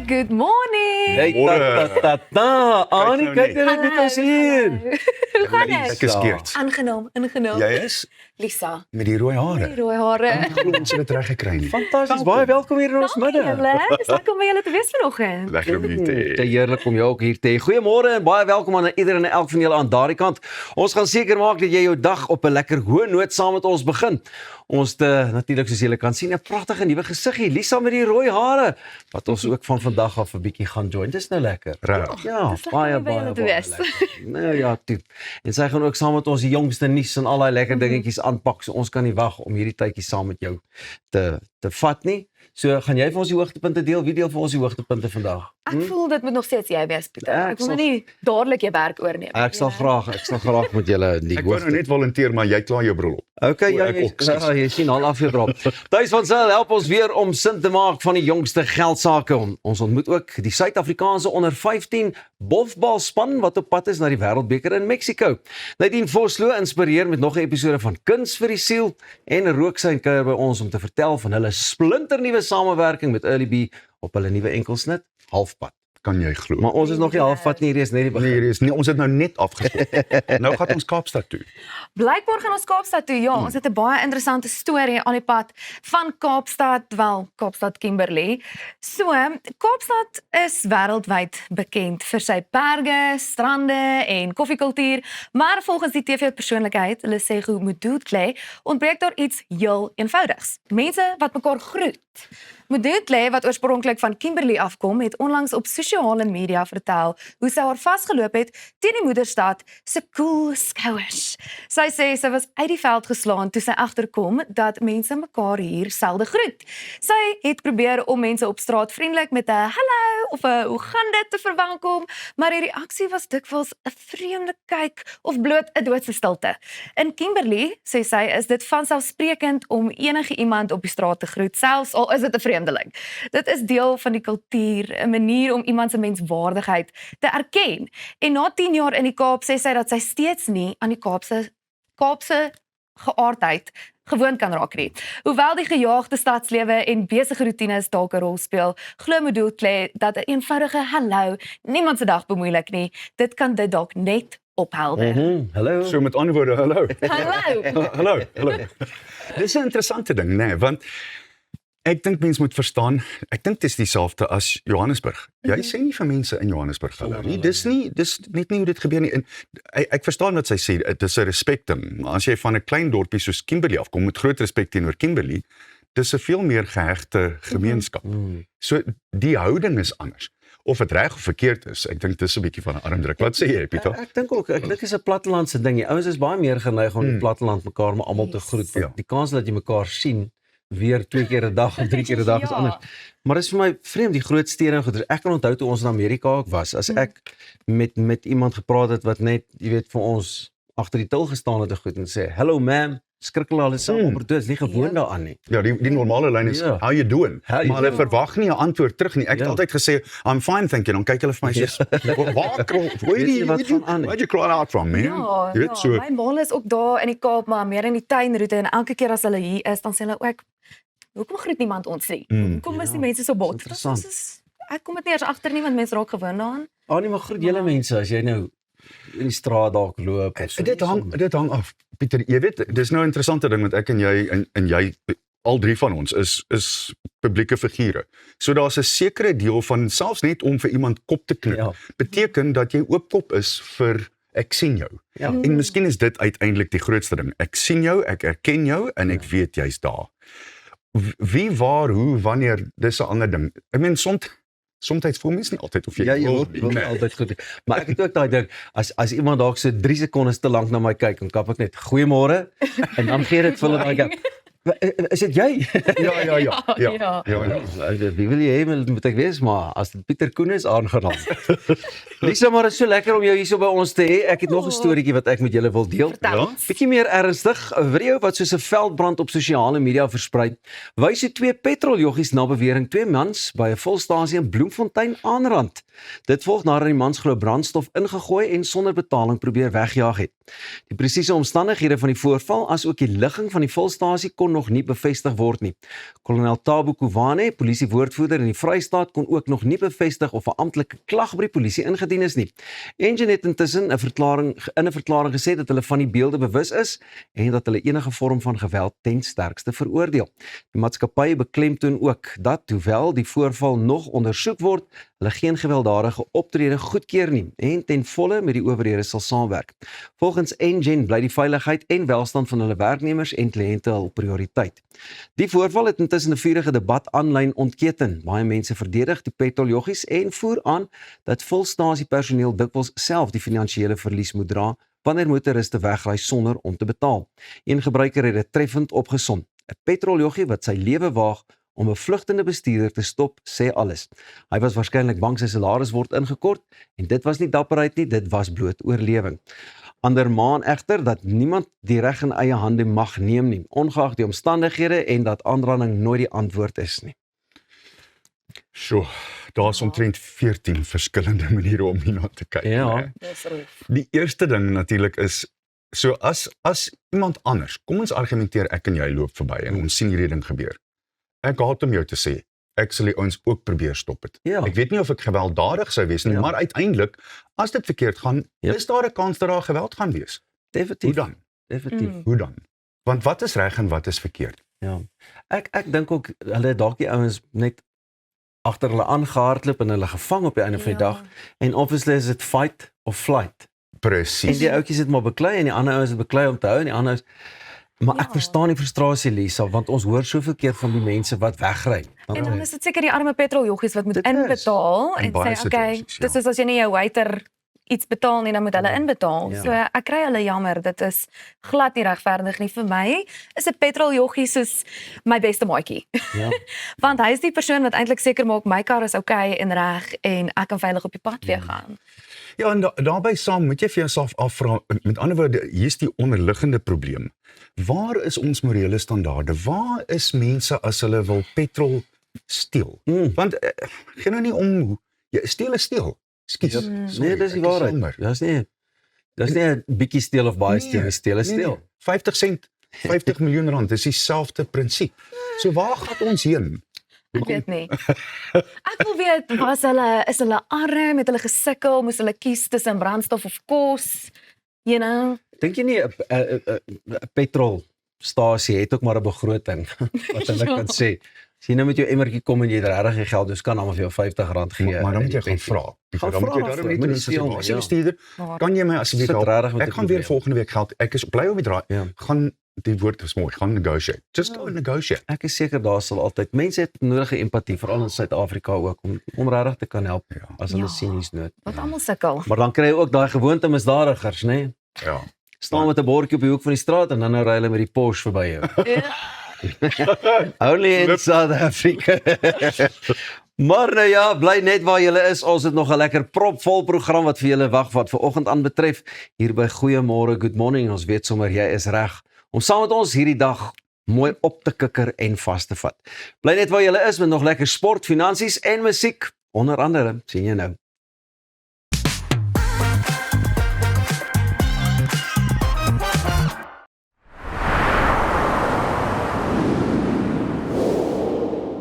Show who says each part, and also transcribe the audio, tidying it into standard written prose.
Speaker 1: good morning.
Speaker 2: Hey, Annie, kyk net met ons hier.
Speaker 1: Hoe gaan dit?
Speaker 3: Ek is skeerd.
Speaker 1: Aangenaam.
Speaker 3: Jy is
Speaker 1: Lisa,
Speaker 3: met die rooi hare.
Speaker 1: die rooi hare.
Speaker 3: Ek glo ons het dit reg gekry nie.
Speaker 2: Fantasties, baie welkom hier in ons midde.
Speaker 1: Julle, dis lekker om by julle te wees vanoggend.
Speaker 3: Lekker om u te hê.
Speaker 2: Te heerlik om jou ook hier te hê. Goeiemôre en baie welkom aan ieder en elk van julle aan daardie kant. Ons gaan seker maak dat jy jou dag op 'n lekker hoë noot saam met ons begin. Ons het natuurlik soos julle kan sien 'n pragtige nuwe gesiggie, Lisa met die rooi hare, wat ons ook van vandag af 'n bietjie gaan join. Dis nou lekker.
Speaker 3: Regtig.
Speaker 2: Ja,
Speaker 1: Dis lekker
Speaker 2: baie
Speaker 1: om by julle te
Speaker 2: baie
Speaker 1: wees.
Speaker 2: lekker. Nou ja, toe. En sy gaan ook saam met ons die jongste nuus en al daai lekker dingetjies aanpak. So ons kan nie wag om hierdie tydjie saam met jou te vat nie. So gaan jy vir ons die hoogtepunte deel? Wie deel vir ons die hoogtepunte vandag?
Speaker 1: Ek voel dit moet nog steeds jy wees, Pieter.
Speaker 2: Ja,
Speaker 1: Ek wil
Speaker 2: ek
Speaker 1: nou nie dadelik jou werk oorneem.
Speaker 2: Ek sal graag met julle die
Speaker 3: Ek wou nou
Speaker 2: hoogte.
Speaker 3: net volunteer, maar jy klaar jou bril op.
Speaker 2: Okay, ja,
Speaker 3: Ek ook, skus.
Speaker 2: jy sien al afgedrop. Thuis van Zyl help ons weer om sin te maak van die jongste geldsaake. Ons ontmoet ook die Suid-Afrikaanse onder 15 bofbalspan wat op pad is na die Wêreldbeker in Mexico. Nadine Vosloo inspireer met nog 'n episode van Kuns vir die Siel en rook sy en kuier by ons om te vertel van hulle splinternuwe samewerking met Early Bee op hulle nuwe enkelsnit Halfpad.
Speaker 3: Kan jy glo?
Speaker 2: Maar ons is nog nie halfpad nie, hier is net die begin.
Speaker 3: Nee, hier is nie, ons het nou net afgestop. Nou gaan ons Kaapstad toe.
Speaker 1: Blykbaar gaan ons Kaapstad toe. Ja, ons het 'n baie interessante storie aan die pad van Kaapstad, wel, Kaapstad Kimberley. So, Kaapstad is wêreldwyd bekend vir sy berge, strande en koffiekultuur, maar volgens die TV-persoonlikheid, Lesego Modukle, ontbreek daar iets heel eenvoudigs. Mense wat mekaar groet. Modukle, wat oorspronklik van Kimberley afkom, het onlangs op sosiale media vertel hoe sy haar vasgeloop het teen die moederstad se cool skouers. Sy sê sy was uit die veld geslaan toe sy agterkom dat mense mekaar hier selde groet. Sy het probeer om mense op straat vriendelik met 'n hallo of 'n hoe gaan dit te verwelkom, maar die reaksie was dikwels 'n vreemde kyk of bloot 'n doodse stilte. In Kimberley, sê sy, is dit vanselfsprekend om enige iemand op die straat te groet, selfs al is dit 'n vreemdeling. Dit is deel van die kultuur, 'n manier om iemand se menswaardigheid te erken. En na 10 jaar in die Kaap sê sy dat sy steeds nie aan die Kaapse geaardheid gewoond kan raak nie. Hoewel die gejaagde stadslewe en besige roetines dalk 'n rol speel, glo Modukle dat 'n eenvoudige hallo niemand se dag bemoeilik nie. Dit kan dit dalk net ophelder.
Speaker 2: Hallo.
Speaker 3: So met ander woorde, hallo.
Speaker 1: Hallo.
Speaker 3: Hallo. Dis 'n interessante ding, né? Want ek dink mense moet verstaan, ek dink dit is dieselfde as Johannesburg. Jy sê nie vir mense in Johannesburg hallo nie. Dis net nie hoe dit gebeur nie. En ek verstaan wat sy sê, dit is 'n respecting. Maar as jy van 'n klein dorpie soos Kimberley afkom met groot respek teenoor Kimberley, dis 'n veel meer gehegte gemeenskap. So die houding is anders. Of dit reg of verkeerd is, ek dink dis 'n bietjie van 'n armdruk. Wat sê jy, Pieter?
Speaker 2: Ek dink ook, ek dink is 'n plattelandse ding. Die ouens is baie meer geneig om in die platteland mekaar maar almal te groet. Want
Speaker 3: Ja.
Speaker 2: die kans dat jy mekaar sien weer 2 keer 'n dag of 3 keer 'n dag is
Speaker 1: Ja.
Speaker 2: anders. Maar dis vir my vreemd, die groot stede en goeders. Ek kan onthou toe ons in Amerika ook was, as ek met iemand gepraat het wat net, jy weet, vir ons agter die til gestaan het en goed en sê, "Hello ma'am," skrikkel hulle saam, maar dit is nie gewoon daaraan nie.
Speaker 3: Ja, die normale lyn is,
Speaker 2: Ja.
Speaker 3: how you doing?
Speaker 2: How you
Speaker 3: Maar hulle
Speaker 2: doing?
Speaker 3: verwag nie 'n antwoord terug nie. Ek het
Speaker 2: Ja.
Speaker 3: altyd gesê, I'm fine, thank you. Dan kyk hulle vir my sê,
Speaker 2: Weet jy wat van aan nie?
Speaker 3: where'd you cry out from, man?
Speaker 1: Ja,
Speaker 3: Jy weet, so,
Speaker 1: my ma is ook daar in die Kaap, maar meer in die tuinroete en elke keer as hulle hier is, dan sê hulle ook, hoekom groet niemand ons nie? Hoekom is die mense so bot?
Speaker 2: Interessant.
Speaker 1: Ek kom dit nie eers agter nie, want mense raak gewoond daaraan.
Speaker 2: Nee, maar groet julle mense as jy nou in die straat dalk loop of so.
Speaker 3: dit hang af. Pieter, jy weet, dis nou 'n interessante ding met ek en jy en jy al drie van ons is publieke figure. So daar's 'n sekere deel van selfs net om vir iemand kop te knik,
Speaker 2: Ja.
Speaker 3: beteken dat jy oopkop is vir ek sien jou.
Speaker 2: Ja.
Speaker 3: En miskien is dit uiteindelik die grootste ding. Ek sien jou, ek erken jou en ek weet jy's daar. Wie, waar, hoe, wanneer, dis 'n ander ding. Ek meen soms voel mens nie altyd of jy
Speaker 2: Ja, jy
Speaker 3: wil
Speaker 2: wil
Speaker 3: nie.
Speaker 2: altyd goed. Maar ek het ook daai ding, as iemand dalk so 3 sekondes te lank na my kyk, dan kap ek net goeiemôre en dan gee dit vir hulle daai gap. Is dit jy?
Speaker 3: Ja.
Speaker 2: Wie wil jy hê moet ek wees, maar as dit Pieter Koen is, aangenaam. Lisa, maar dit is so lekker om jou hierso by ons te hê. Ek het nog 'n storieetjie wat ek met julle wil deel.
Speaker 1: Vertel.
Speaker 2: Bietjie meer ernstig, 'n video wat soos 'n veldbrand op sosiale media versprei, wys hoe 2 petroljoggies na bewering 2 mans by 'n volstasie in Bloemfontein aanrand. Dit volg nadat die mans glo brandstof ingegooi en sonder betaling probeer wegjaag het. Die presiese omstandighede van die voorval, asook die ligging van die volstasie kon nog nie bevestig word nie. Kolonel Thabo Kuwane, polisiewoordvoerder in die Vrystaat, kon ook nog nie bevestig of 'n amptelike klag by die polisie ingedien is nie. Engen het intussen in 'n verklaring gesê dat hulle van die beelde bewus is en dat hulle enige vorm van geweld ten sterkste veroordeel. Die maatskappy beklemtoon ook dat, hoewel die voorval nog ondersoek word, hulle geen gewelddadige optrede goedkeur nie en ten volle met die owerhede sal saamwerk. Volgens Engen bly die veiligheid en welstand van hulle werknemers en kliënte hul prioriteit. Die voorval het intussen 'n vurige debat aanlyn ontketen. Baie mense verdedig die petroljoggies en voer aan dat volstasiepersoneel dikwels self die finansiële verlies moet dra wanneer motoriste wegry sonder om te betaal. Een gebruiker het dit treffend opgesom. 'n Petroljoggie wat sy lewe waag om 'n vlugtende bestuurder te stop, sê alles. Hy was waarskynlik bang sy salaris word ingekort en dit was nie dapperheid nie, dit was bloot oorlewing. Ander maan egter dat niemand die reg in eie hande mag neem nie, ongeag die omstandighede en dat aanranding nooit die antwoord is nie.
Speaker 3: So, daar's omtrent 14 verskillende maniere om hierna te kyk.
Speaker 2: Ja.
Speaker 3: né?
Speaker 1: Dis roef.
Speaker 3: Die eerste ding natuurlik is, so as iemand anders, kom ons argumenteer ek en jy loop verby en ons sien hierdie ding gebeur. Ek haat om jou te sê, ek sal die ouens ook probeer stop het.
Speaker 2: Ja.
Speaker 3: Ek weet nie of ek gewelddadig sou wees nie,
Speaker 2: Ja.
Speaker 3: maar uiteindelik, as dit verkeerd gaan,
Speaker 2: Ja.
Speaker 3: is daar 'n kans dat daar geweld gaan wees.
Speaker 2: Definitief.
Speaker 3: Hoe dan?
Speaker 2: Definitief.
Speaker 3: Hoe dan? Want wat is reg en wat is verkeerd?
Speaker 2: Ja. Ek dink ook hulle het dalk die ouens net agter hulle aangehardloop en hulle gevang op die einde van die dag en obviously is dit fight of flight. En
Speaker 3: Presies.
Speaker 2: die ouetjies het maar beklei en die ander ouens het beklei om te hou en die ander ouens maar ek
Speaker 1: Ja.
Speaker 2: verstaan die frustrasie Lisa want ons hoor soveel keer van die mense wat wegry.
Speaker 1: En dan is dit seker die arme petroljoggies wat moet
Speaker 2: Dit is.
Speaker 1: inbetaal
Speaker 3: In
Speaker 1: en
Speaker 3: baie
Speaker 1: sê okay,
Speaker 3: situasies,
Speaker 1: dis
Speaker 3: ja.
Speaker 1: is as jy nie jou waiter iets betaal nie, dan moet hulle inbetaal.
Speaker 2: Ja.
Speaker 1: So ek kry hulle jammer, dit is glad nie regverdig nie vir my. Is 'n petroljoggie soos my beste maatjie.
Speaker 2: Ja.
Speaker 1: Want hy is die persoon wat eintlik seker maak my kar is okay en reg en ek kan veilig op die pad weer gaan.
Speaker 3: Ja, en daarbey saam moet jy vir jouself afvra, met ander woorde, hier's die onderliggende probleem. Waar is ons morele standaarde? Waar is mense as hulle wil petrol steel? Want geen nou nie om steel is steel. Skus.
Speaker 2: Nee, dis die waarheid. Dis nie 'n bietjie steel of baie steel, steel is steel.
Speaker 3: 50 sent, 50 miljoen rand, dis dieselfde prinsip. So waar gaan ons heen?
Speaker 1: Ek weet nie. Ek wil weet, is hulle arm, het hulle gesukkel, moes hulle kies tussen brandstof of kos? You know?
Speaker 2: Dink jy nie 'n petrolstasie het ook maar 'n begroting wat hulle kan sê. As jy nou met jou emmertjie kom en jy het regtig geen geld, dus kan almal vir jou R50 gee.
Speaker 3: Maar dan moet jy gaan vra.
Speaker 2: Gaan
Speaker 3: Dan moet jy
Speaker 2: vra,
Speaker 3: daarom
Speaker 2: moet
Speaker 3: net
Speaker 2: nie
Speaker 3: doen
Speaker 2: steel nie,
Speaker 3: as
Speaker 2: ja.
Speaker 3: bestuurder,
Speaker 1: Maar-
Speaker 3: kan jy my asseblief
Speaker 2: Sit regtig
Speaker 3: help?
Speaker 2: met
Speaker 3: Ek
Speaker 2: die
Speaker 3: gaan weer
Speaker 2: probleem.
Speaker 3: volgende week geld. Ek is bly om die draai.
Speaker 2: Ja.
Speaker 3: Gaan die woord is mooi, gaan negotiate. Just go negotiate.
Speaker 2: Ek is seker daar sal altyd mense het nodige empatie veral in Suid-Afrika ook om regtig te kan help
Speaker 3: Ja.
Speaker 2: as hulle
Speaker 1: Ja.
Speaker 2: sien hier's nood.
Speaker 1: Wat almal sukkel.
Speaker 2: Maar dan kry jy ook daai gewoonte misdadigers, nê? Nee?
Speaker 3: Ja.
Speaker 2: Staan met 'n bordjie op die hoek van die straat en dan nou ry hulle met die Porsche verby jou. Only in South Africa. Maar nou ja, bly net waar julle is. Ons het nog 'n lekker propvol program wat vir julle wag wat vanoggend aanbetref hier by Goeiemôre, Good Morning. Ons weet sommer jy is reg om saam met ons hierdie dag mooi op te kikker en vas te vat. Bly net waar julle is met nog lekker sport, finansies en musiek onder andere. Sien jy nou.